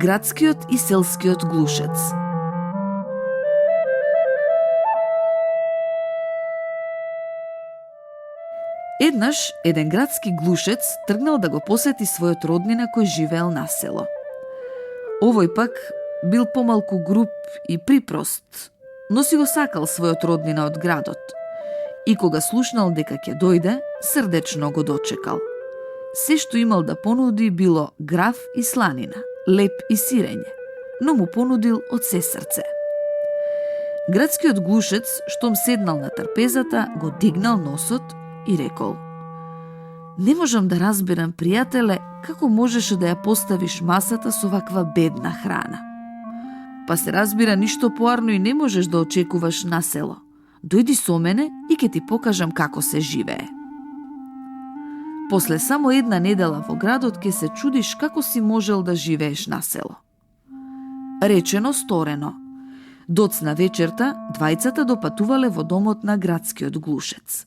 Градскиот и селскиот глушец. Еднаш, еден градски глушец тргнал да го посети својот роднина кој живеел на село. Овој пак бил помалку груб и припрост, но си го сакал својот роднина од градот. И кога слушнал дека ќе дојде, срдечно го дочекал. Се што имал да понуди било граф и сланина, леп и сирење, но му понудил од се срце. Градскиот глушец, штом седнал на трпезата, го дигнал носот и рекол: "Не можам да разберам, пријателе, како можеше да ја поставиш масата со ваква бедна храна. Па се разбира, ништо поарно и не можеш да очекуваш на село. Дојди со мене и ќе ти покажам како се живее. После само една недела во градот ќе се чудиш како си можел да живееш на село." Речено, сторено. Доцна вечерта, двајцата допатувале во домот на градскиот глушец.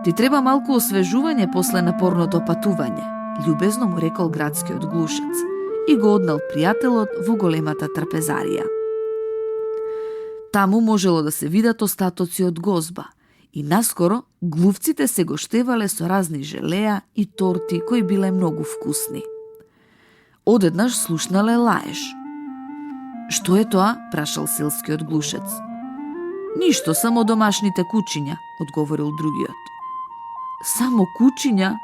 "Ти треба малку освежување после напорното патување," љубезно му рекол градскиот глушец и го однал пријателот во големата трпезарија. Таму можело да се видат остатоци од гозба и наскоро глувците се гоштевале со разни желеа и торти кои биле многу вкусни. Одеднаш слушнале лаеж. "Што е тоа?" прашал селскиот глушец. "Ништо, само домашните кучиња," одговорил другиот. "Само кучиња?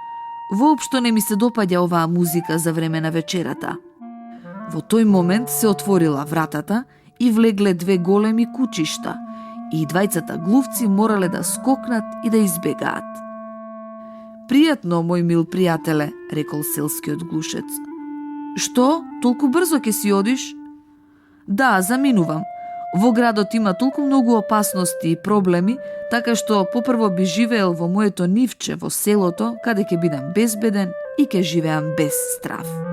Воопшто не ми се допаѓа оваа музика за време на вечерата." Во тој момент се отворила вратата и влегле две големи кучишта и двајцата глувци морале да скокнат и да избегаат. "Пријатно, мој мил пријателе," рекол селскиот глушец. "Што? Толку брзо ќе си одиш?" "Да, заминувам. Во градот има толку многу опасности и проблеми, така што попрво би живеел во моето нивче во селото, каде ќе бидам безбеден и ќе живеам без страв."